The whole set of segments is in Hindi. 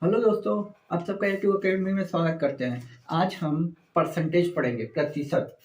हेलो दोस्तों, आप सबका यूट्यूब अकेडमी में स्वागत करते हैं। आज हम परसेंटेज पढ़ेंगे, प्रतिशत।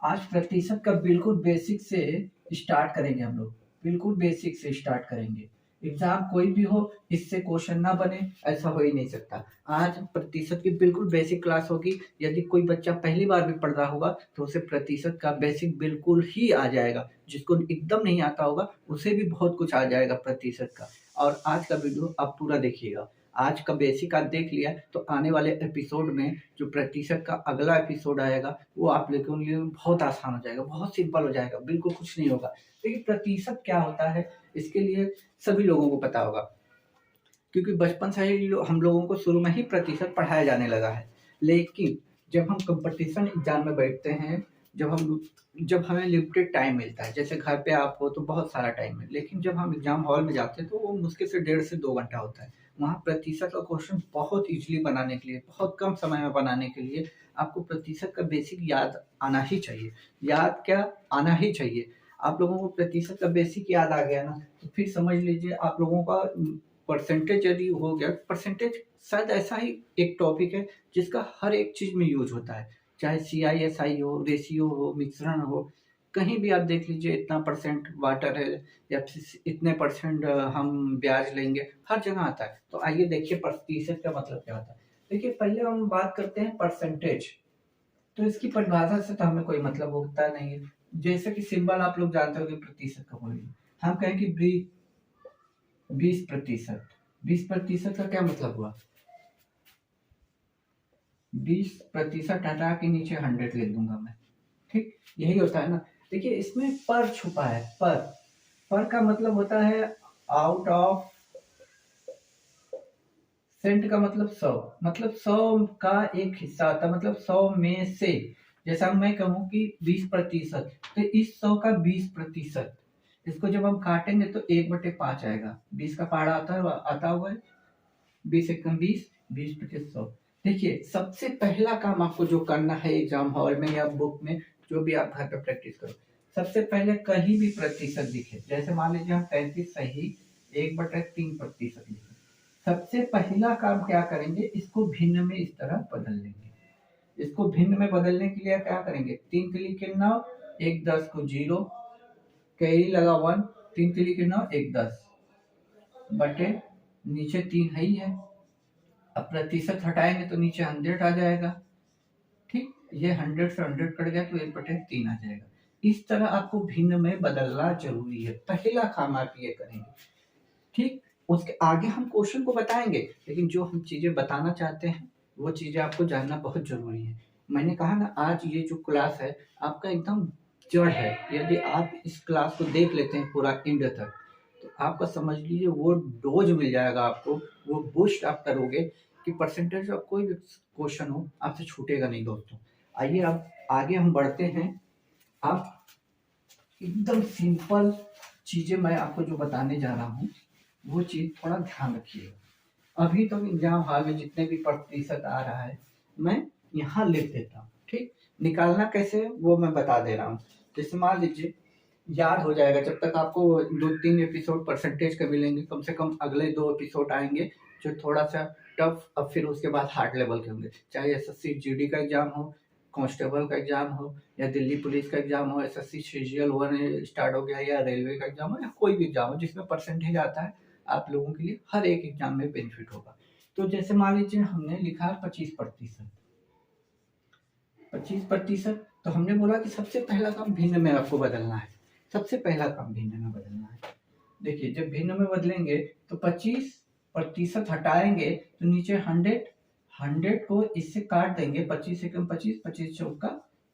आज प्रतिशत का बिल्कुल बेसिक से स्टार्ट करेंगे हम लोग। बिल्कुल बेसिक से स्टार्ट करेंगे। एग्जाम कोई भी हो, इससे क्वेश्चन ना बने ऐसा हो ही नहीं सकता। आज प्रतिशत की बिल्कुल बेसिक क्लास होगी। यदि कोई बच्चा पहली बार भी पढ़ रहा होगा तो उसे प्रतिशत का बेसिक बिल्कुल ही आ जाएगा। जिसको एकदम नहीं आता होगा उसे भी बहुत कुछ आ जाएगा प्रतिशत का। और आज का वीडियो आप पूरा देखिएगा। आज का बेसिक आप देख लिया तो आने वाले एपिसोड में जो प्रतिशत का अगला एपिसोड आएगा वो आप लोगों के लिए बहुत आसान हो जाएगा, बहुत सिंपल हो जाएगा, बिल्कुल कुछ नहीं होगा। देखिए प्रतिशत क्या होता है, इसके लिए सभी लोगों को पता होगा, क्योंकि बचपन से ही हम लोगों को शुरू में ही प्रतिशत पढ़ाया जाने लगा है। लेकिन जब हम कंपटीशन एग्जाम में बैठते हैं, जब हमें लिमिटेड टाइम मिलता है, जैसे घर पे आप हो तो बहुत सारा टाइम है, लेकिन जब हम एग्जाम हॉल में जाते हैं तो वो मुश्किल से 1.5 से 2 घंटा होता है। वहाँ प्रतिशत का क्वेश्चन बहुत इजीली बनाने के लिए, बहुत कम समय में बनाने के लिए आपको प्रतिशत का बेसिक याद आना ही चाहिए। याद क्या, आना ही चाहिए। आप लोगों को प्रतिशत का बेसिक याद आ गया ना, तो फिर समझ लीजिए आप लोगों का परसेंटेज यदि हो गया। परसेंटेज शायद ऐसा ही एक टॉपिक है जिसका हर एक चीज में यूज होता है, चाहे CISI हो, रेशियो हो, मिश्रण हो। कहीं भी आप देख लीजिए, इतना परसेंट वाटर है या फिर इतने परसेंट हम ब्याज लेंगे, हर जगह आता है। तो आइए देखिए प्रतिशत का मतलब क्या होता है। देखिए पहले हम बात करते हैं परसेंटेज। तो इसकी परिभाषा से तो हमें कोई मतलब होता नहीं है। जैसे कि सिंबल आप लोग जानते हो कि प्रतिशत का बोलिए, हम कहें कि 20%। 20% का क्या मतलब हुआ? 20% हटा के नीचे 100 लिख दूंगा मैं। ठीक, यही होता है ना। देखिए इसमें पर छुपा है। पर का मतलब होता है आउट ऑफ। सेंट का मतलब 100, मतलब 100 का एक हिस्सा आता है, मतलब 100 में से। जैसा मैं कहूँ कि 20%, तो इस 100 का 20%, इसको जब हम काटेंगे तो 1/5 आएगा। 20 का पहाड़ा आता हुआ है। 20 × 1 = 20, 20/100। देखिए सबसे पहला काम आपको जो करना है एग्जाम हॉल में या बुक में, जो भी आप घर पे प्रैक्टिस करो, सबसे पहले कहीं भी प्रतिशत दिखे, जैसे मान लीजिए हम 33 सही 1/3% लिखे, सबसे पहला काम क्या करेंगे, इसको भिन्न में इस तरह बदल लेंगे। इसको भिन्न में बदलने के लिए क्या करेंगे, 3 × 9 1 10 को 0, कैरी लगा 1, 3 × 9 1 10 बटे नीचे 3 है ही है। अब प्रतिशत हटाएंगे तो नीचे 100 आ जाएगा। ठीक, ये 100 से 100 कट गया तो 1/3 आ जाएगा। इस तरह आपको भिन्न में बदलना जरूरी है, पहला काम आप ये करेंगे। ठीक, उसके आगे हम क्वेश्चन को बताएंगे, लेकिन जो हम चीजें बताना चाहते हैं वो चीजें आपको जानना बहुत जरूरी है। मैंने कहा ना, आज ये जो क्लास है आपका एकदम जड़ है। यदि आप इस क्लास को देख लेते हैं पूरा एंड तक, तो आपका समझ लीजिए वो डोज मिल जाएगा आपको, वो बूस्ट आप करोगे कि परसेंटेज का कोई भी क्वेश्चन हो आपसे छूटेगा नहीं दोस्तों। आइए अब आगे हम बढ़ते हैं। आप एकदम सिंपल चीजें मैं आपको जो बताने जा रहा हूँ वो चीज थोड़ा ध्यान रखिएगा। अभी तो एग्जाम हॉल में जितने भी प्रतिशत आ रहा है मैं यहाँ लिख देता हूँ। ठीक, निकालना कैसे वो मैं बता दे रहा हूँ। जैसे मान लीजिए याद हो जाएगा, जब तक आपको 2-3 एपिसोड परसेंटेज के मिलेंगे, कम से कम अगले 2 एपिसोड आएंगे जो थोड़ा सा टफ, अब फिर उसके बाद हार्ड लेवल के होंगे। चाहे SSC GD का एग्जाम हो, कांस्टेबल का एग्जाम हो, या दिल्ली पुलिस का एग्जाम हो, SSC सीजीएल 1 स्टार्ट हो गया, या रेलवे का एग्जाम हो, या कोई भी एग्जाम हो जिसमें परसेंटेज आता है, आप लोगों के लिए हर एक एग्जाम में बेनिफिट होगा। तो जैसे मान लीजिए हमने लिखा 25%। 25%, तो हमने बोला कि सबसे पहला काम भिन्न में आपको बदलना है। सबसे पहला काम भिन्न में बदलना है। देखिए जब भिन्न में बदलेंगे तो 25% हटाएंगे तो नीचे 100, 100 को इससे काट देंगे, 25 एकम 25, 25 चौका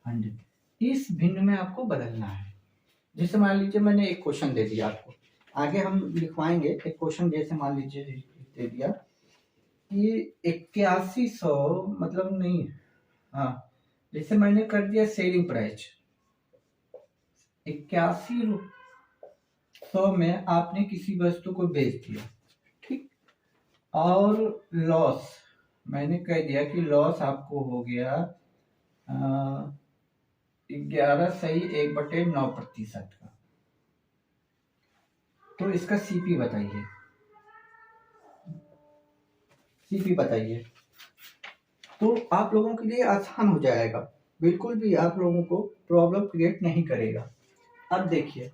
100। इस भिन्न में आपको बदलना है। जैसे मान लीजिए मैंने एक क्वेश्चन दे दिया आपको, आगे हम लिखवाएंगे एक क्वेश्चन। जैसे मान लीजिए दे दिया कि 8100, मतलब नहीं, हाँ, जैसे मैंने कर दिया सेलिंग प्राइस 8100 में आपने किसी वस्तु को बेच दिया। ठीक, और लॉस मैंने कह दिया कि लॉस आपको हो गया 11 सही 1/9% का। तो इसका CP बताइए। सीपी बताइए। तो आप लोगों के लिए आसान हो जाएगा, बिल्कुल भी आप लोगों को प्रॉब्लम क्रिएट नहीं करेगा। अब देखिए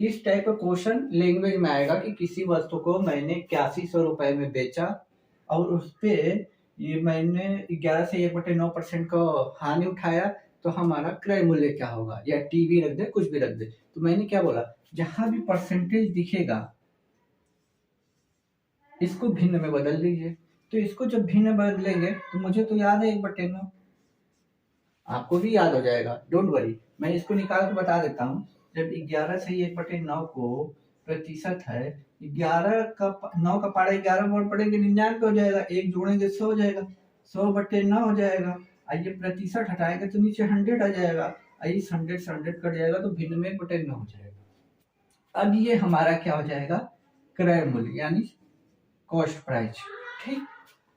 इस टाइप का क्वेश्चन लैंग्वेज में आएगा कि किसी वस्तु को मैंने 8100 रुपए में बेचा और उस पे ये मैंने 11 से 1/9% का हानि उठाया, तो हमारा क्रय मूल्य क्या होगा, या टीवी रख दे, कुछ भी रख दे। तो मैंने क्या बोला, जहां भी परसेंटेज दिखेगा इसको भिन्न में बदल दीजिए। तो इसको जब भिन्न बदलेंगे तो मुझे तो याद है 1/9, आपको भी याद हो जाएगा, डोंट वरी। मैं इसको निकाल के बता देता हूँ। जब 11 से 1/9 को प्रतिशत है, 11 का 9 का पारा 11 मोड़ पड़ेंगे 99 हो जाएगा, एक जोड़ेंगे 100 हो जाएगा, 100/9 हो जाएगा। आइए प्रतिशत हटाएंगे तो नीचे 100 आ जाएगा, इस 100 से 100 कट जाएगा तो भिन्न में 1/9 हो जाएगा। अब ये हमारा क्या हो जाएगा, क्रय मूल्य यानी कॉस्ट प्राइस। ठीक,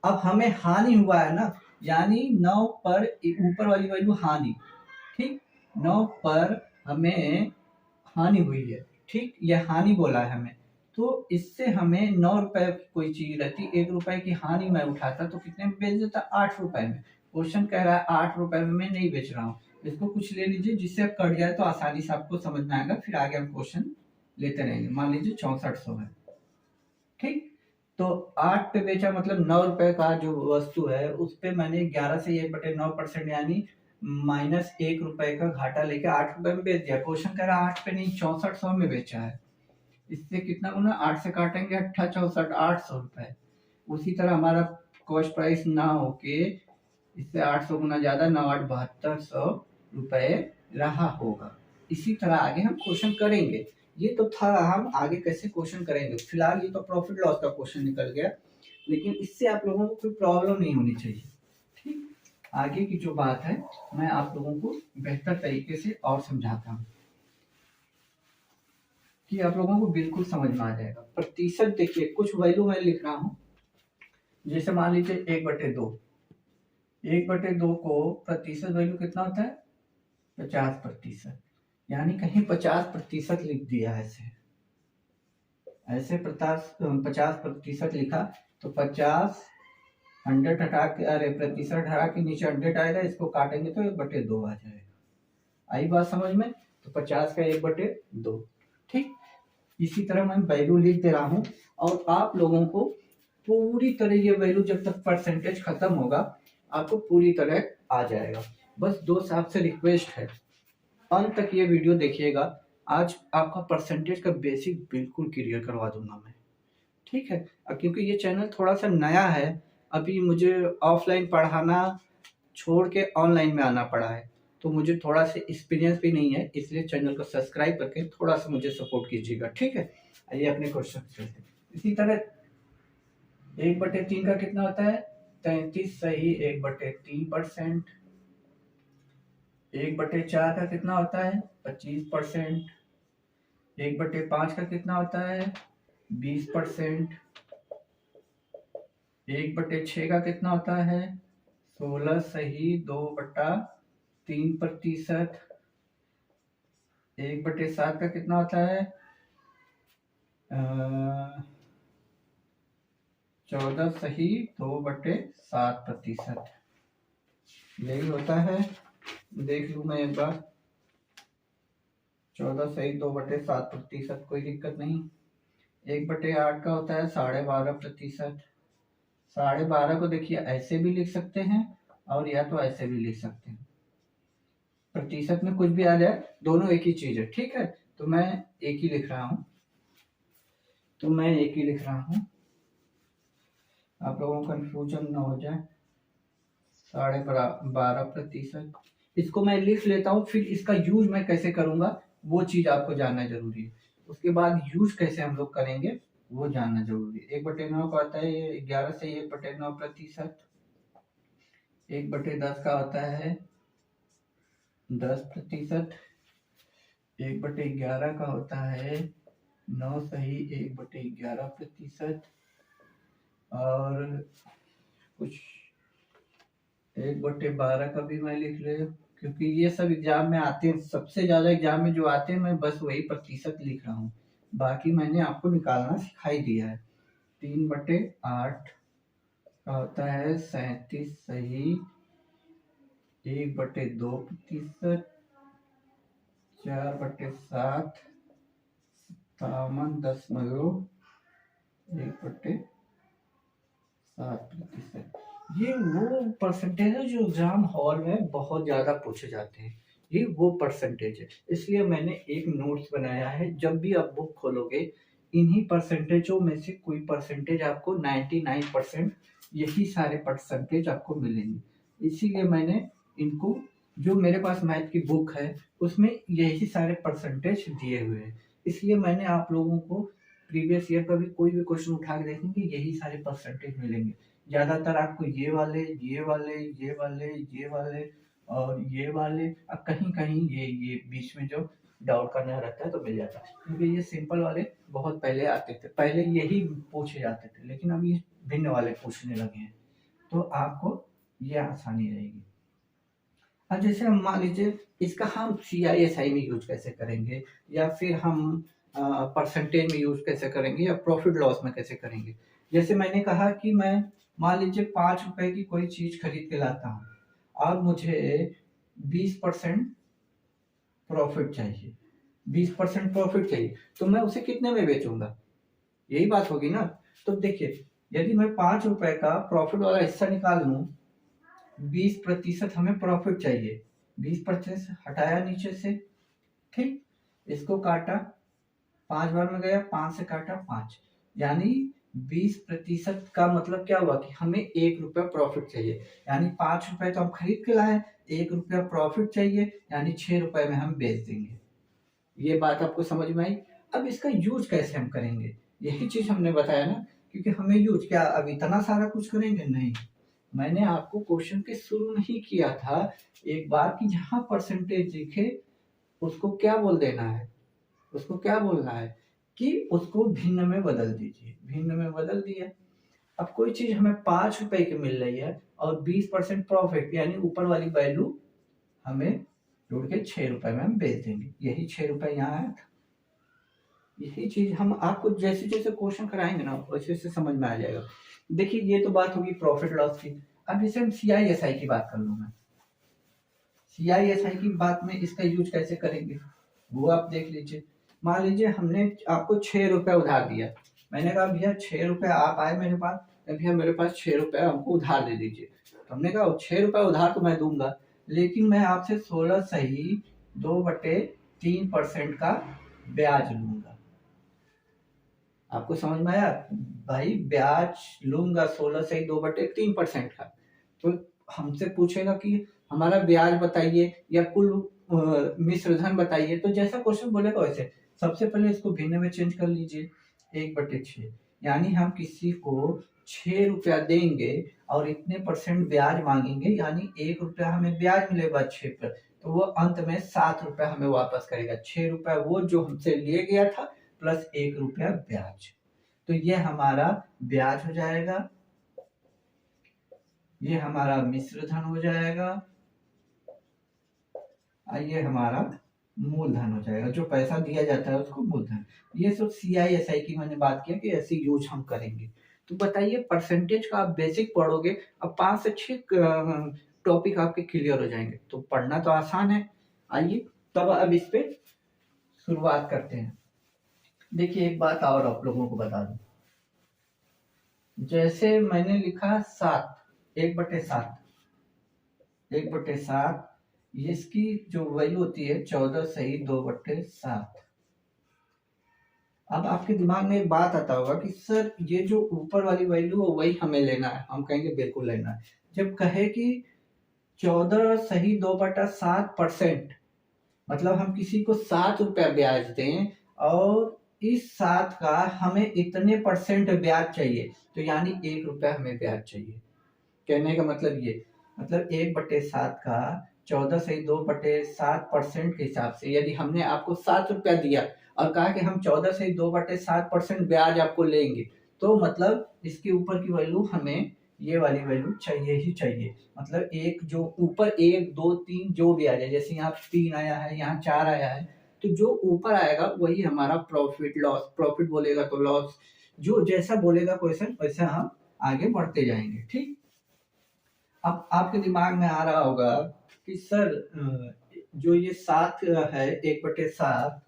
अब हमें हानि हुआ है ना, यानी 9 पर ऊपर वाली वैल्यू हानि, ठीक, 9 पर हमें हानि हुई है, ठीक, यह हानि बोला है हमें। तो इससे हमें 9 रुपए की कोई चीज रहती, 1 रुपए की हानि मैं उठाता तो कितने में बेच देता, 8 रुपए में। क्वेश्चन कह रहा है 8 रुपए में मैं नहीं बेच रहा हूँ, इसको कुछ ले लीजिए जिससे अब कट जाए तो आसानी से आपको समझ में आएगा, फिर आगे हम क्वेश्चन लेते रहेंगे। मान लीजिए 6400 है, ठीक, तो 8 पे बेचा मतलब 9 रुपए का जो वस्तु है उस पे मैंने 11 से 1/9% यानी -1 रुपए का घाटा लेके 8 रुपए में बेच दिया। क्वेश्चन कह रहा है 8 पे नहीं 6400 में बेचा है, इससे कितना गुना, 8 से काटेंगे 8 64 800 रुपए। उसी तरह हमारा कॉस्ट प्राइस ना होके इससे 800 गुना ज्यादा 9 8 7200 रुपए रहा होगा। इसी तरह आगे हम क्वेश्चन करेंगे। ये तो था हम आगे कैसे क्वेश्चन करेंगे, फिलहाल ये तो प्रॉफिट लॉस का क्वेश्चन निकल गया, लेकिन इससे आप लोगों को कोई प्रॉब्लम नहीं होनी चाहिए। ठीक, आगे की जो बात है मैं आप लोगों को बेहतर तरीके से और समझाता हूँ कि आप लोगों को बिल्कुल समझ में आ जाएगा। प्रतिशत देखिए, कुछ वैल्यू मैं लिख रहा हूँ, जैसे मान लीजिए 1/2, 1/2 को प्रतिशत वैल्यू कितना होता है, 50%, यानी कहीं 50% लिख दिया ऐसे, ऐसे 50% लिखा तो 50 100 हटा के, अरे प्रतिशत हटा के नीचे 100 आएगा, इसको काटेंगे तो 1/2 आ जाएगा। आई बात समझ में, तो 50 का 1/2। ठीक, इसी तरह मैं वैल्यू लिख दे रहा हूं और आप लोगों को पूरी तरह ये वैल्यू जब तक परसेंटेज खत्म होगा आपको पूरी तरह आ जाएगा। बस दोस्त आपसे रिक्वेस्ट है अंत तक ये वीडियो देखिएगा, आज आपका परसेंटेज का बेसिक बिल्कुल क्लियर करवा दूंगा मैं, ठीक है। क्योंकि ये चैनल थोड़ा सा नया है, अभी मुझे ऑफलाइन पढ़ाना छोड़ के ऑनलाइन में आना पड़ा है, तो मुझे थोड़ा सा एक्सपीरियंस भी नहीं है, इसलिए चैनल को सब्सक्राइब करके थोड़ा सा मुझे सपोर्ट कीजिएगा, ठीक है। आइए अपने क्वेश्चन चलते। इसी तरह 1/3 का कितना होता है, 33 सही 1/3%। 1/4 का कितना होता है, 25%। 1/5 का कितना होता है, 20%। 1/6 का कितना होता है, 16 सही 2/3%। 1/7 का कितना होता है, 14 सही 2/7%। यही होता है, देख लूं मैं एक बार, 14 सही 2/7%, कोई दिक्कत नहीं। 1/8 का होता है 12.5%। 12.5 को देखिए ऐसे भी लिख सकते हैं और या तो ऐसे भी लिख सकते हैं, प्रतिशत में कुछ भी आ जाए, दोनों एक ही चीज है, ठीक है। तो मैं एक ही लिख रहा हूं, आप लोगों को कंफ्यूजन ना हो जाए। 12.5%, इसको मैं लिख लेता हूँ, फिर इसका यूज मैं कैसे करूंगा वो चीज आपको जानना जरूरी है। उसके बाद यूज कैसे हम लोग करेंगे वो जानना जरूरी है। 1/9 का होता है 11 से 1/9%। 1/10 का होता है 10%। 1/11 का होता है 9 सही 1/11%। और कुछ 1/12 का भी मैं लिख ले, क्योंकि ये सब एग्जाम में आते हैं, सबसे ज्यादा एग्जाम में जो आते हैं मैं बस वही प्रतिशत लिख रहा हूँ, बाकी मैंने आपको निकालना सिखाई दिया है। 3/8 होता है 37 सही, 1/2%, 4/7, 57.1/7%। ये वो परसेंटेज है जो एग्जाम हॉल में बहुत ज्यादा पूछे जाते हैं। ये वो परसेंटेज है, इसलिए मैंने एक नोट्स बनाया है। जब भी आप बुक खोलोगे, इन्हीं परसेंटेजों में से कोई परसेंटेज आपको 99% यही सारे परसेंटेज आपको मिलेंगे। इसीलिए मैंने इनको, जो मेरे पास मैथ की बुक है उसमें यही सारे परसेंटेज दिए हुए हैं। इसलिए मैंने आप लोगों को प्रीवियस ईयर का भी कोई भी क्वेश्चन उठा के देखेंगे, यही सारे परसेंटेज मिलेंगे। ज्यादातर आपको ये वाले, ये वाले, ये वाले, ये वाले और ये वाले, अब कहीं कहीं ये बीच में जो डाउट करना रहता है तो मिल जाता है, क्योंकि ये सिंपल वाले बहुत पहले आते थे, पहले यही पूछे जाते थे, लेकिन अब ये भिन्न वाले पूछने लगे हैं, तो आपको ये आसानी रहेगी। अब जैसे हम मान लीजिए इसका हम CISI में यूज कैसे करेंगे, या फिर हम परसेंटेज में यूज कैसे करेंगे, या प्रॉफिट लॉस में कैसे करेंगे। जैसे मैंने कहा कि मैं मान लीजिए 5 रुपए की कोई चीज खरीद के लाता हूँ और मुझे 20% प्रॉफिट चाहिए, 20% प्रॉफिट चाहिए, तो मैं उसे कितने में बेचूंगा, यही बात होगी ना। तो देखिए, यदि मैं 5 रुपए का प्रॉफिट वाला हिस्सा निकाल लूं, 20% हमें प्रॉफिट चाहिए, 20% हटाया नीचे से, ठीक, इसको काटा, 5 बार में गया, 5 से काटा 5, यानी 20% का मतलब क्या हुआ कि हमें 1 रुपया प्रॉफिट चाहिए, यानी 5 रुपए तो हम खरीद के लाए, 1 रुपया प्रॉफिट चाहिए, यानी 6 रुपए में हम बेच देंगे। ये बात आपको समझ में आई। अब इसका यूज कैसे हम करेंगे, यही चीज हमने बताया ना, क्योंकि हमें यूज क्या अब इतना सारा कुछ करेंगे नहीं। मैंने आपको क्वेश्चन के शुरू में ही किया था एक बार कि जहां परसेंटेज दिखे उसको क्या बोल देना है, उसको क्या बोलना है कि उसको भिन्न में बदल दीजिए, भिन्न में बदल दिया। अब कोई चीज हमें 5 रुपए की मिल रही है और 20% प्रॉफिट, यानी ऊपर वाली वैल्यू हमें जोड़ के 6 रुपए में हम बेच देंगे, यही 6 रुपए यहाँ आया था। यही चीज हम आपको जैसे जैसे क्वेश्चन कराएंगे ना वैसे वैसे समझ में आ जाएगा। देखिए, ये तो बात होगी प्रॉफिट लॉस की। अब जैसे हम CISI की बात कर लूँ मैं, CISI की बात में इसका यूज कैसे करेंगे वो आप देख लीजिए। मान लीजिए हमने आपको 6 रुपए उधार दिया, मैंने कहा भैया 6 रुपए, आप आए मेरे पास, भैया मेरे पास 6 रुपए हमको उधार दे दीजिए। तो हमने कहा 6 रुपए उधार तो मैं दूंगा, लेकिन मैं आपसे 16 सही 2/3% का ब्याज लूंगा। आपको समझ में आया भाई, ब्याज लूंगा 16 सही 2/3% का। तो हमसे पूछेगा कि हमारा ब्याज बताइए या कुल मिश्र धन बताइए, तो जैसा क्वेश्चन बोलेगा वैसे सबसे पहले इसको भिन्न में चेंज कर लीजिए, 1/6, यानी हम किसी को 6 रुपया देंगे और इतने परसेंट ब्याज मांगेंगे, यानी 1 रुपया हमें ब्याज मिलेगा 6 पर, तो वो अंत में 7 रुपया हमें वापस करेगा। 6 रुपया वो जो हमसे लिए गया था प्लस 1 रुपया ब्याज, तो ये हमारा ब्याज हो जाएगा, ये हमारा मिश्र धन हो जाएगा, और ये हमारा मूलधन हो जाएगा, जो पैसा दिया जाता है उसको मूलधन। ये सब CISI की मैंने बात किया कि ऐसी यूज हम करेंगे। तो बताइए, परसेंटेज का आप बेसिक पढ़ोगे, अब 5 से 6 टॉपिक आपके क्लियर हो जाएंगे, तो पढ़ना तो आसान है। आइए तब अब इस पे शुरुआत करते हैं। देखिए, एक बात और आप लोगों को बता दूं, जैसे मैंने लिखा 7, 1/7, 1/7, इसकी जो वैल्यू होती है 14 सही 2/7। अब आपके दिमाग में एक बात आता होगा कि सर ये जो ऊपर वाली वैल्यू है वही हमें लेना है, हम कहेंगे बिल्कुल लेना है। जब कहे कि 14 सही 2/7%, मतलब हम किसी को 7 रुपया ब्याज दें और इस 7 का हमें इतने परसेंट ब्याज चाहिए, तो यानी 1 रुपया हमें ब्याज चाहिए। कहने का मतलब ये, मतलब 1/7 का 14 सही 2/7% के हिसाब से यदि हमने आपको 7 रुपया दिया और कहा कि हम 14 सही 2/7% ब्याज आपको लेंगे, तो मतलब इसके ऊपर की वैल्यू हमें ये वाली वैल्यू चाहिए ही चाहिए। मतलब एक जो ऊपर 1, 2, 3 जो भी आ जाए, जैसे यहाँ 3 आया है, यहाँ 4 आया है, तो जो ऊपर आएगा वही हमारा प्रॉफिट लॉस, प्रॉफिट बोलेगा तो लॉस, जो जैसा बोलेगा क्वेश्चन वैसा हम आगे बढ़ते जाएंगे। ठीक, अब आपके दिमाग में आ रहा होगा कि सर जो ये 7 है, 1/7,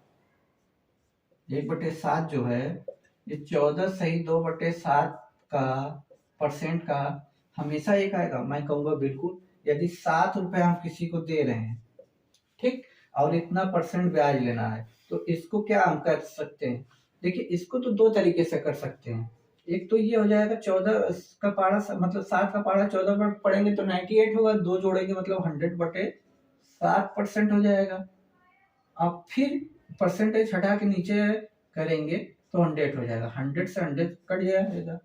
1/7 जो है ये 14 सही 2/7 का परसेंट का हमेशा एक आएगा। मैं कहूंगा बिल्कुल, यदि 7 रुपए हम किसी को दे रहे हैं, ठीक, और इतना परसेंट ब्याज लेना है, तो इसको क्या हम कर सकते हैं? देखिए, इसको तो दो तरीके से कर सकते हैं। एक तो ये हो जाएगा 14 का पारा, मतलब 7 का पारा 14 पर पढ़ेंगे तो 98 होगा, 2 जोड़ेंगे मतलब 100/7% हो जाएगा। अब फिर परसेंटेज हटा के नीचे करेंगे तो 100 हो जाएगा, 100 से 100 कट जाएगा।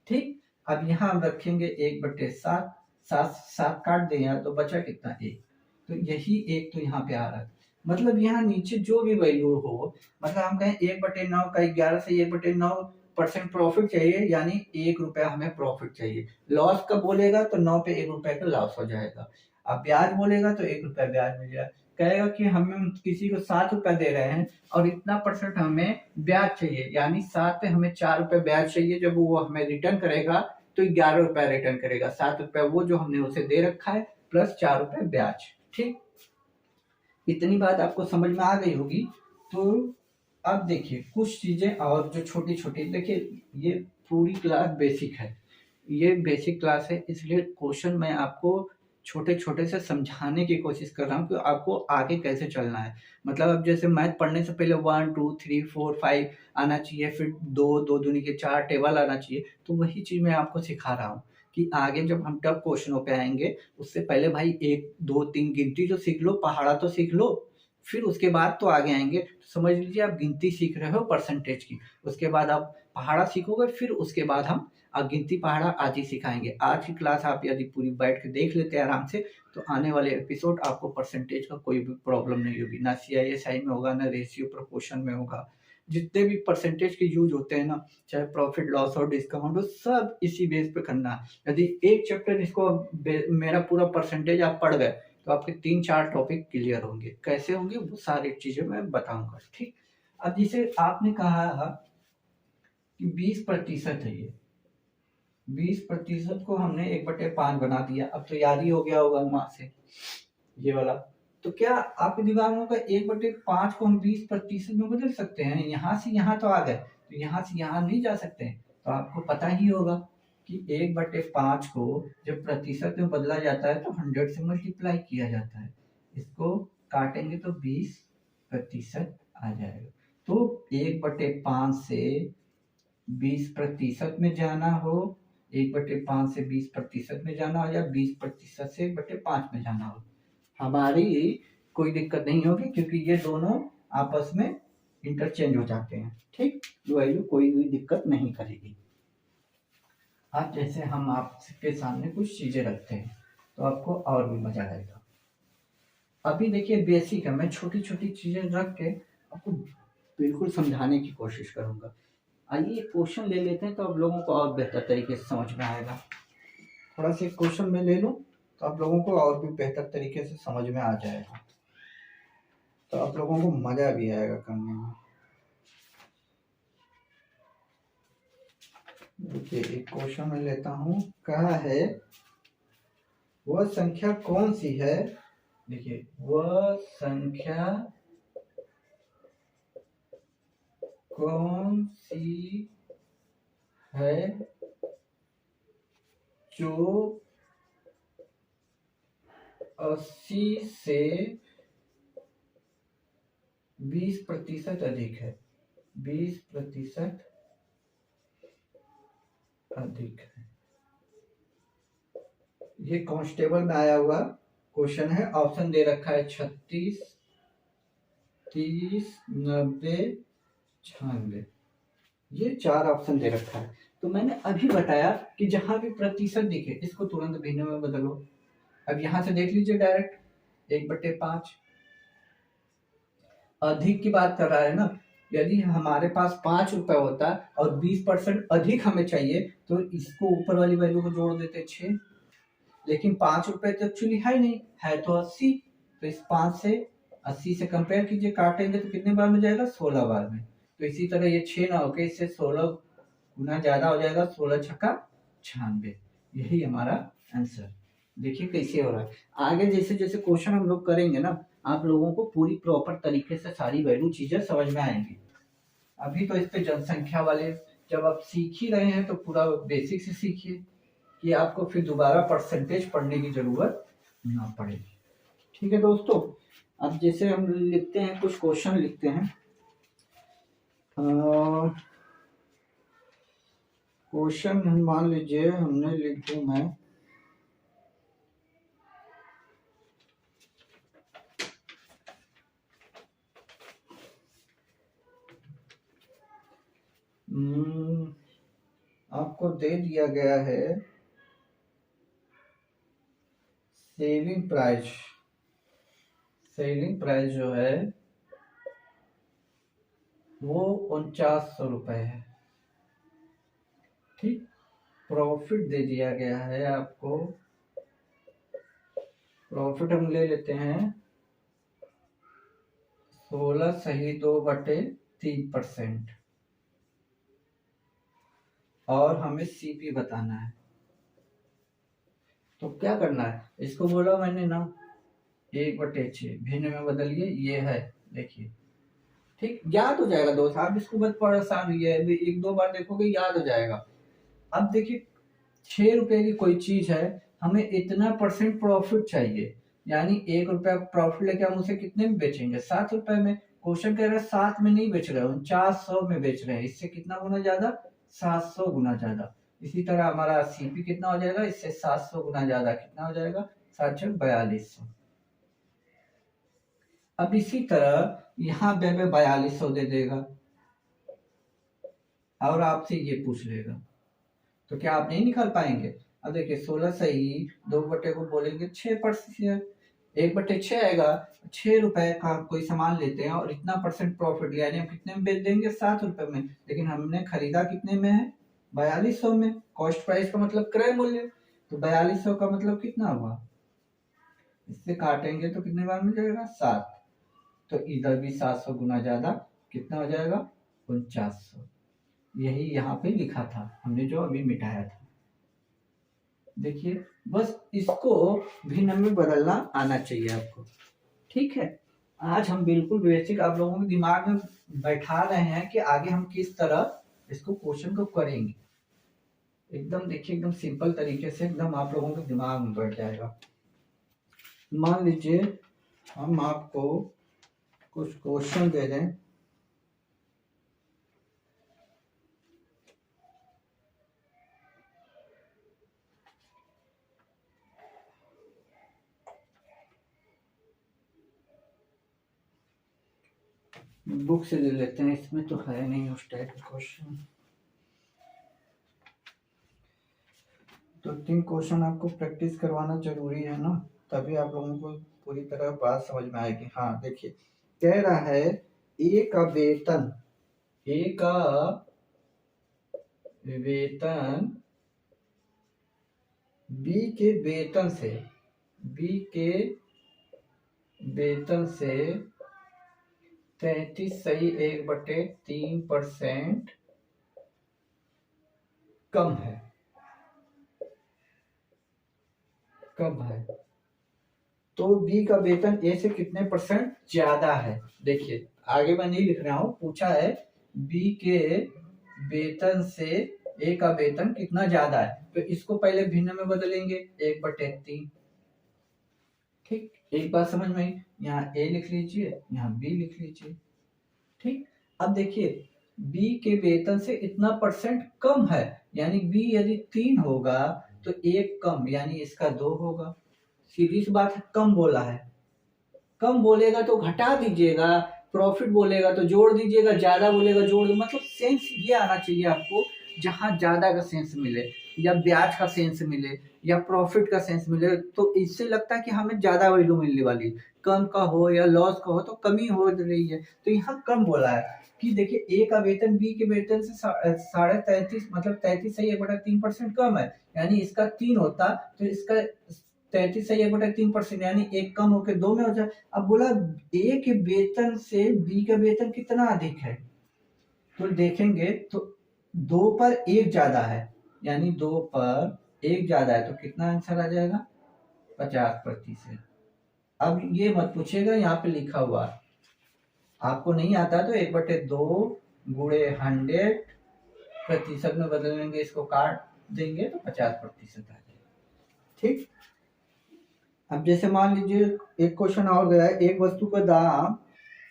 ठीक, अब यहाँ हम रखेंगे 1/7, 7 काट दें यार तो बचा कितना, 1। तो यही 1 तो यहाँ पे आ रहा है, मतलब यहाँ नीचे जो भी वैल्यू हो, मतलब हम कहें 1/9 का 11 से 1/9% प्रॉफिट चाहिए, यानी 1 रुपया हमें प्रॉफिट चाहिए। लॉस कब बोलेगा तो 9 पे 1 रुपए का लॉस हो जाएगा। अब ब्याज बोलेगा तो 1 रुपया ब्याज मिल जाएगा। कहेगा कि हमें किसी को 7 रुपया दे रहे हैं और इतना परसेंट हमें ब्याज चाहिए, यानी 7 पे हमें 4 रुपए ब्याज चाहिए। जब वो हमें रिटर्न करेगा तो 11 रुपया रिटर्न करेगा, 7 रुपया वो जो हमने उसे दे रखा है प्लस 4 रुपए ब्याज। ठीक, इतनी बात आपको समझ में आ गई होगी। तो अब देखिए कुछ चीजें और जो छोटी छोटी, देखिए ये पूरी क्लास बेसिक है, ये बेसिक क्लास है, इसलिए क्वेश्चन मैं आपको छोटे छोटे से समझाने की कोशिश कर रहा हूँ कि आपको आगे कैसे चलना है। मतलब अब जैसे मैथ पढ़ने से पहले 1 2 3 4 5 आना चाहिए, फिर 2 2 दूनी के 4 टेबल आना चाहिए, तो वही चीज मैं आपको सिखा रहा हूँ कि आगे जब हम टफ क्वेश्चनों पे आएंगे उससे पहले भाई 1 2 3 गिनती तो सीख लो, पहाड़ा तो सीख लो, फिर उसके बाद तो आगे आएंगे। तो समझ लीजिए आप गिनती सीख रहे हो परसेंटेज की, उसके बाद आप पहाड़ा सीखोगे, फिर उसके बाद हम गिनती पहाड़ा आज ही सिखाएंगे। आज की क्लास आप यदि पूरी बैठ के देख लेते हैं आराम से, तो आने वाले एपिसोड आपको परसेंटेज का कोई भी प्रॉब्लम नहीं होगी, ना CISI में होगा, ना रेशियो प्रोपोर्शन में होगा। जितने भी परसेंटेज के यूज होते हैं ना, चाहे प्रॉफिट लॉस और डिस्काउंट हो, सब इसी बेस पे करना है। यदि एक चैप्टर इसको मेरा पूरा परसेंटेज आप पढ़ गए तो आपके 3-4 टॉपिक क्लियर होंगे। कैसे होंगे वो सारी चीजें मैं बताऊंगा। ठीक, अब जिसे आपने कहा कि 20% है, ये 20% को हमने 1/5 बना दिया। अब तो याद ही हो गया होगा वहां से ये वाला। तो क्या आपके दिमाग में होगा 1/5 को हम 20% में बदल सकते हैं? यहाँ से यहाँ तो आ गए, तो यहाँ से यहाँ नहीं जा सकते हैं। तो आपको पता ही होगा कि 1/5 को जब प्रतिशत में बदला जाता है तो 100 से मल्टीप्लाई किया जाता है। इसको काटेंगे तो 20% आ जाएगा। तो 1/5 से 20% में जाना हो, 1/5 से 20% में जाना हो, या 20% से 1/5 में जाना हो, हमारी कोई दिक्कत नहीं होगी, क्योंकि ये दोनों आपस में इंटरचेंज हो जाते हैं। ठीक, वैल्यू कोई भी दिक्कत नहीं करेगी। अब जैसे हम आपके सामने कुछ चीजें रखते हैं तो आपको और भी मजा आएगा। अभी देखिए बेसिक है, मैं छोटी छोटी चीजें रख के आपको बिल्कुल समझाने की कोशिश करूंगा। आइए क्वेश्चन ले लेते हैं तो आप लोगों को और बेहतर तरीके से समझ में आएगा। थोड़ा सा क्वेश्चन में ले लूं तो आप लोगों को और भी बेहतर तरीके से समझ में आ जाएगा, तो आप लोगों को मजा भी आएगा करने में। देखिए एक क्वेश्चन में लेता हूँ, कहा है वह संख्या कौन सी है, देखिए वह संख्या कौन सी है जो 80 से 20% अधिक है, 20% अधिक है। ये कांस्टेबल में आया हुआ क्वेश्चन है। ऑप्शन दे रखा है 36, 30, 90, 96, ये 4 ऑप्शन दे रखा है। तो मैंने अभी बताया कि जहां भी प्रतिशत दिखे इसको तुरंत भिन्न में बदलो। अब यहां से देख लीजिए डायरेक्ट 1/5 अधिक की बात कर रहा है ना। यदि हमारे पास 5 रुपए होता और 20% अधिक हमें चाहिए तो इसको ऊपर वाली वैल्यू को जोड़ देते 6, लेकिन 5 रुपए तो एक्चुअली है नहीं, है तो 80। तो इस 5 से 80 से कंपेयर कीजिए, काटेंगे तो कितने बार में जाएगा, 16 बार में। तो इसी तरह ये 6 ना होके इससे 16 गुना ज्यादा हो जाएगा, 16 छक्का 96। यही हमारा आंसर। देखिए कैसे हो रहा है। आगे जैसे जैसे क्वेश्चन हम लोग करेंगे ना, आप लोगों को पूरी प्रॉपर तरीके से सारी वैल्यू चीजें समझ में आएंगी। अभी तो इस पे जनसंख्या वाले जब आप सीख ही रहे हैं तो पूरा बेसिक से सीखिए कि आपको फिर दोबारा परसेंटेज पढ़ने की जरूरत ना पड़े। ठीक है दोस्तों, अब जैसे हम लिखते हैं, कुछ क्वेश्चन लिखते हैं। क्वेश्चन मान लीजिए हमने लिख दूं मैं, आपको दे दिया गया है सेलिंग प्राइस। सेलिंग प्राइस जो है वो 4900 रुपए है। ठीक, प्रॉफिट दे दिया गया है आपको, प्रॉफिट हम ले लेते हैं 16 - 2/3%, और हमें सीपी बताना है। तो क्या करना है, इसको बोला मैंने ना 1/6 भिन्न में बदलिए, ये है देखिए। ठीक, याद हो जाएगा दोस्त, आप इसको मत परेशान हुई है, एक दो बार देखोगे याद हो जाएगा। अब देखिए 6 रुपए की कोई चीज है, हमें इतना % प्रॉफिट चाहिए, यानी 1 रुपया प्रॉफिट लेके हम उसे कितने में बेचेंगे, 7 रुपए में। क्वेश्चन कह रहा है 7 में नहीं बेच रहे हो, 4900 में बेच रहे हैं, इससे कितना गुना ज्यादा, 700 गुना ज्यादा। इसी तरह हमारा सीपी कितना हो जाएगा, इससे 700 गुना ज्यादा कितना हो जाएगा, 7×4200। अब इसी तरह यहाँ पे 4200 दे देगा और आपसे ये पूछ लेगा, तो क्या आप नहीं निकाल पाएंगे। अब देखिए 16 सही 2 को बोलेंगे 6%, 1/6 आएगा। 6 रुपए का कोई सामान लेते हैं और इतना % प्रॉफिट लिया, यानी हम कितने में बेच देंगे, 7 रुपए में, लेकिन हमने खरीदा कितने में है, 4200 में। कॉस्ट प्राइस का मतलब क्रय मूल्य, तो 4200 का मतलब कितना हुआ, इससे काटेंगे तो कितने बार मिल जाएगा, 7। तो इधर भी 700 गुना ज्यादा कितना हो जाएगा, 4900। यही यहाँ पे लिखा था हमने जो अभी मिटाया था। देखिए बस इसको भिन्न में बदलना आना चाहिए आपको। ठीक है, आज हम बिल्कुल बेसिक आप लोगों के दिमाग में बैठा रहे हैं कि आगे हम किस तरह इसको क्वेश्चन को करेंगे। एकदम देखिए, एकदम सिंपल तरीके से एकदम आप लोगों के दिमाग में बैठ जाएगा। मान लीजिए हम आपको कुछ क्वेश्चन दे दें, बुक से ले लेते हैं, इसमें तो है नहीं उस टाइप का क्वेश्चन। तो 3 क्वेश्चन आपको प्रैक्टिस करवाना जरूरी है ना, तभी आप लोगों को पूरी तरह बात समझ में आएगी। हाँ देखिए, कह रहा है ए का वेतन बी के वेतन से 33 सही 1/3% कम है। तो बी का वेतन ए से कितने % ज्यादा है। देखिए आगे मैं नहीं लिख रहा हूं, पूछा है बी के वेतन से ए का वेतन कितना ज्यादा है, तो इसको पहले भिन्न में बदलेंगे 1/3। ठीक, एक बात समझ में, यहाँ ए लिख लीजिए, यहाँ बी लिख लीजिए। ठीक, अब देखिए बी के वेतन से इतना % कम है, यानी बी यदि 3 होगा तो 1 कम, यानी इसका 2 होगा। सीधी सी बात है, कम बोला है, कम बोलेगा तो घटा दीजिएगा, प्रॉफिट बोलेगा तो जोड़ दीजिएगा, ज्यादा बोलेगा जोड़ दो। मतलब सेंस ये आना चाहिए आपको, जहां ज्यादा का सेंस मिले या ब्याज का सेंस मिले या प्रॉफिट का सेंस मिले, तो इससे लगता है कि हमें ज्यादा वैल्यू मिलने वाली है। कम का हो या लॉस का हो तो कमी हो रही है, तो यहाँ कम बोला है कि देखिए ए का वेतन बी के वेतन से 33.5 मतलब 33 सही 1/3% कम है, यानी इसका 3 होता तो इसका 33 सही 1/3%, यानी 1 कम होकर 2 में हो जाए। अब बोला ए के वेतन से बी का वेतन कितना अधिक है, तो देखेंगे तो 2 पर 1 ज्यादा है, यानी 2 पर 1 ज्यादा है तो कितना आंसर आ जाएगा? 50%। अब ये मत पूछिएगा, यहाँ पे लिखा हुआ है, आपको नहीं आता तो 1/2 गुणे 100% में बदल लेंगे, इसको काट देंगे तो 50% आ जाएगा। ठीक। अब जैसे मान लीजिए एक क्वेश्चन और गया है, एक वस्तु का दाम,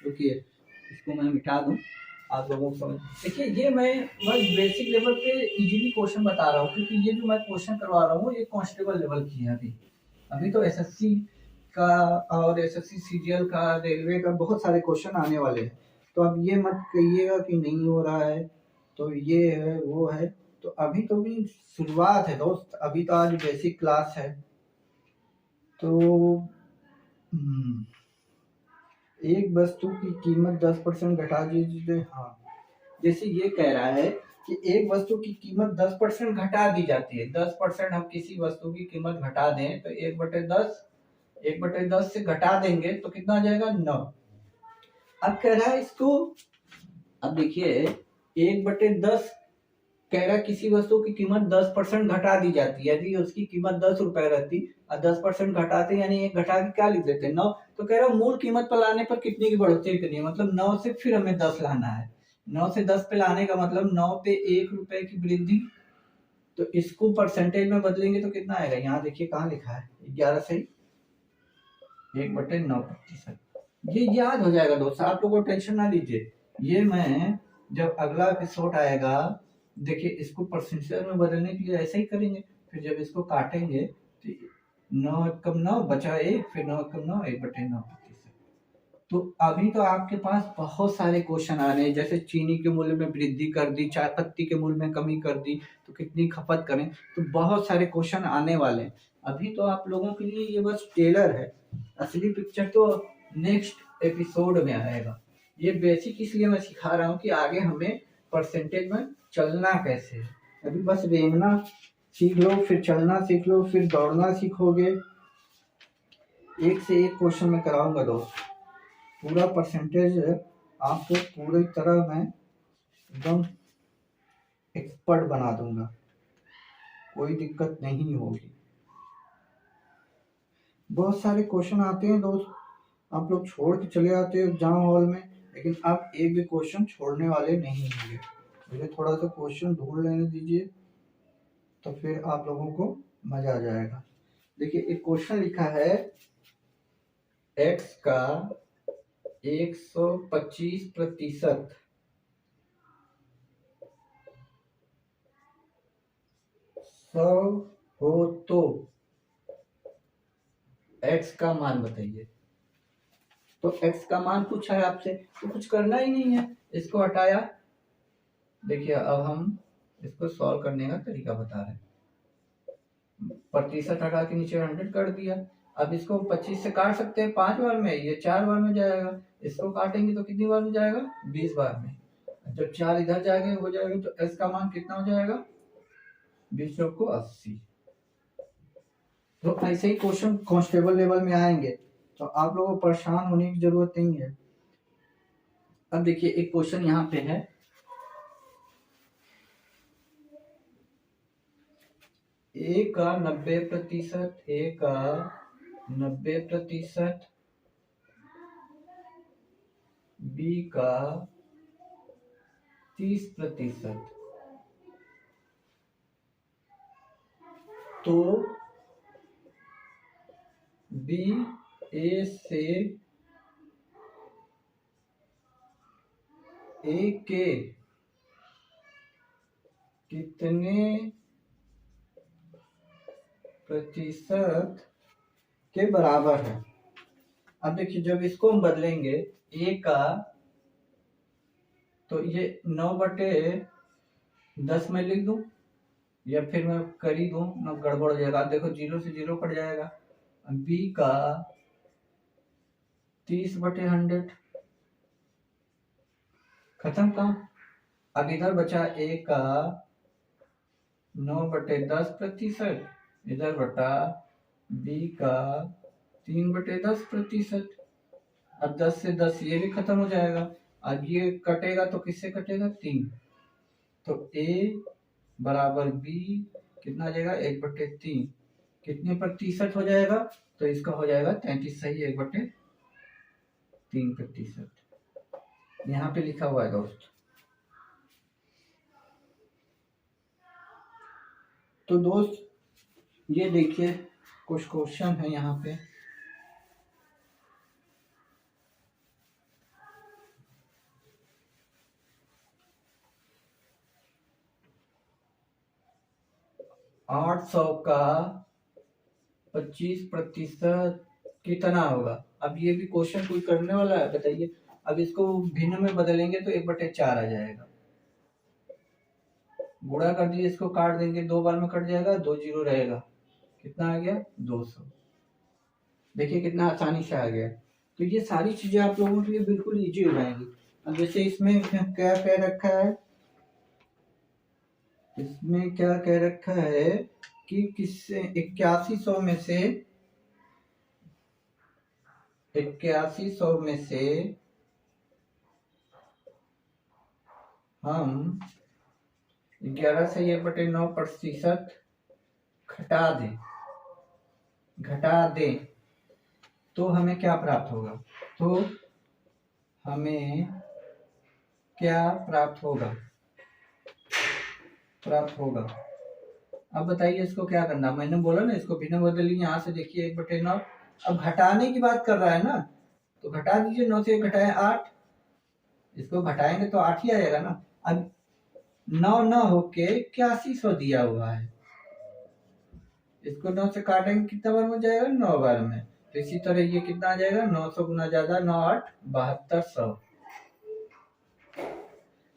रुकिए इसको मैं मिटा दूं, आप लोगों को समझ। देखिए ये मैं बस बेसिक लेवल पे इजीली क्वेश्चन बता रहा हूँ, क्योंकि ये जो मैं क्वेश्चन करवा रहा हूँ ये कांस्टेबल लेवल की है। अभी अभी तो एसएससी का और एसएससी सीजीएल का, रेलवे का बहुत सारे क्वेश्चन आने वाले हैं। तो अब ये मत कहिएगा कि नहीं हो रहा है, तो ये है वो है, तो अभी तो भी शुरुआत है दोस्त, अभी तो आज बेसिक क्लास है। तो एक वस्तु की कीमत 10% घटा दीजिए। हाँ, जैसे ये कह रहा है कि एक वस्तु की कीमत 10% घटा दी जाती है। 10% हम किसी वस्तु की कीमत घटा दें तो 1/10 से घटा देंगे तो कितना आ जाएगा? 9। अब कह रहा है इसको, अब देखिए 1/10 कह रहा है किसी वस्तु की कीमत 10% घटा दी जाती है। यदि उसकी कीमत 10 रुपए रहती और 10% घटाते यानी एक घटा के क्या लिख देते? 9। तो कह रहा है मूल कीमत पर लाने पर कितने की बढ़ोतरी करनी है, मतलब 9 से फिर हमें 10 लाना है। 9 से 10 पे लाने का मतलब 9 पे 1 रुपए की वृद्धि। तो इसको परसेंटेज में बदलेंगे तो कितना आएगा? यहाँ देखिए कहाँ लिखा है, 11 से 1/9%। ये याद हो जाएगा दोस्त, आप लोगों को टेंशन ना लीजिए। ये मैं जब अगला एपिसोड आएगा, देखिए इसको परसेंटेज में बदलने के लिए ऐसे ही करेंगे। फिर जब इसको काटेंगे तो 9 कम 9 बचा 1, फिर 9 कम 9 1/9%। तो अभी तो आपके पास बहुत सारे क्वेश्चन आ रहे हैं, जैसे चीनी के मूल्य में वृद्धि कर दी, चाय पत्ती के मूल्य में कमी कर दी तो कितनी खपत करें, तो बहुत सारे क्वेश्चन आने वाले हैं। अभी तो आप लोगों के लिए ये बस टेलर है, असली पिक्चर तो नेक्स्ट एपिसोड में आएगा। ये बेसिक इसलिए मैं सिखा रहा हूँ कि आगे हमें परसेंटेज में चलना कैसे है। अभी बस रेंगना सीख लो, फिर चलना सीख लो, फिर दौड़ना सीखोगे। एक से एक क्वेश्चन में कराऊंगा दोस्त, पूरा परसेंटेज आपको पूरी तरह मैं एकदम एक्सपर्ट बना दूंगा, कोई दिक्कत नहीं होगी। बहुत सारे क्वेश्चन आते हैं दोस्त, आप लोग छोड़ के चले आते हो एग्जाम हॉल में, लेकिन आप एक भी क्वेश्चन छोड़ने वाले नहीं होंगे। मुझे थोड़ा सा क्वेश्चन ढूंढ लेने दीजिए, तो फिर आप लोगों को मजा आ जाएगा। देखिए एक क्वेश्चन लिखा है, x का 125% 100 हो तो x का मान बताइए। तो x का मान पूछा है आपसे, तो कुछ करना ही नहीं है, इसको हटाया। देखिए अब हम इसको सॉल्व करने का तरीका बता रहे हैं। प्रतिशत हटा के नीचे 100 कर दिया। अब इसको 25 से काट सकते हैं 5 बार में, ये 4 बार में जाएगा। इसको काटेंगे तो कितनी बार में जाएगा? 20 बार में। जब 4 इधर जाएंगे हो जाएगा तो x का मान कितना हो जाएगा? 20 को 80। तो ऐसे ही क्वेश्चन कांस्टेबल लेवल में आएंगे, तो आप लोगों को परेशान होने की जरूरत नहीं है। अब देखिए एक क्वेश्चन यहाँ पे है, a का 90%, a का 90%, b का 30%, तो b a से a के कितने प्रतिशत के बराबर है? अब देखिए जब इसको हम बदलेंगे a का, तो ये 9/10 में लिख दूं या फिर मैं कर ही दूं ना, गड़बड़ हो जाएगा। देखो 0 से 0 कट जाएगा। b का 30/100 खत्म काम। अब इधर बचा a का 9/10%, इधर बटा b का 3/10%। अब 10 से 10 ये भी खत्म हो जाएगा। अब ये कटेगा तो किससे कटेगा? 3। तो a बराबर बी कितना आ जाएगा 1/3 कितने प्रतिशत हो जाएगा, तो इसका हो जाएगा 33 सही 1/3%। यहाँ पे लिखा हुआ है दोस्त। तो दोस्त ये देखिए कुछ क्वेश्चन है यहाँ पे। आठ सौ का 25% कितना होगा। अब ये भी क्वेश्चन कोई करने वाला है बताइए। अब इसको भिन्न में बदलेंगे तो 1/4 आ जाएगा। गुणा कर दिए, इसको काट देंगे, 2 बार में कट जाएगा, 2 जीरो रहेगा, कितना आ गया 200। देखिए कितना आसानी से आ गया। तो ये सारी चीजें आप लोगों के लिए बिल्कुल इजी हो जाएंगी। अब जैसे इसमें क्या कह रखा है, इसमें क्या कह रखा है कि किससे 8100 में से 8100 में से हम 11 से 1/9% घटा दें तो हमें क्या प्राप्त होगा। तो हमें क्या प्राप्त होगा। अब बताइए इसको क्या करना। मैंने बोला ना इसको भिन्न बदलिए। यहाँ से देखिए 1/9, अब घटाने की बात कर रहा है ना, तो घटा दीजिए। 9 से घटाए 8, इसको घटाएंगे तो 8 ही आएगा ना। अब 9 न होके 8100 दिया हुआ है, इसको 9 से काटेंगे कितना बार में जाएगा 9 बार में। तो इसी तरह ये कितना आ जाएगा 900 गुना ज्यादा 9 8 7200।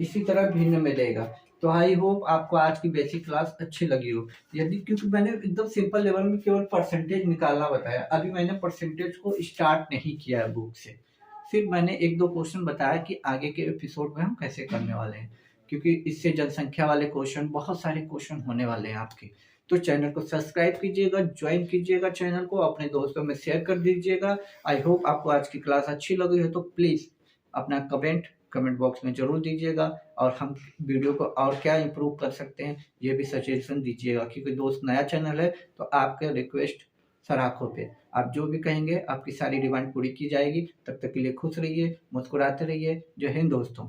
इसी तरह भिन्न में देगा। तो आई होप आपको आज की बेसिक क्लास अच्छी लगी हो। यदि क्योंकि मैंने एकदम सिंपल लेवल में केवल परसेंटेज निकालना बताया, अभी मैंने परसेंटेज को स्टार्ट नहीं किया है बुक से, सिर्फ मैंने 1-2 क्वेश्चन बताया कि आगे के एपिसोड में हम कैसे करने वाले हैं, क्योंकि इससे जनसंख्या वाले क्वेश्चन, बहुत सारे क्वेश्चन होने वाले हैं आपके। तो चैनल को सब्सक्राइब कीजिएगा, ज्वाइन कीजिएगा चैनल को, अपने दोस्तों में शेयर कर दीजिएगा। आई होप आपको आज की क्लास अच्छी लगी हो तो प्लीज अपना कमेंट बॉक्स में जरूर दीजिएगा, और हम वीडियो को और क्या इम्प्रूव कर सकते हैं ये भी सजेशन दीजिएगा, क्योंकि दोस्त नया चैनल है तो आपके रिक्वेस्ट सराखों पे, आप जो भी कहेंगे आपकी सारी डिमांड पूरी की जाएगी। तब तक के लिए खुश रहिए, मुस्कुराते रहिए। जय हिंद दोस्तों।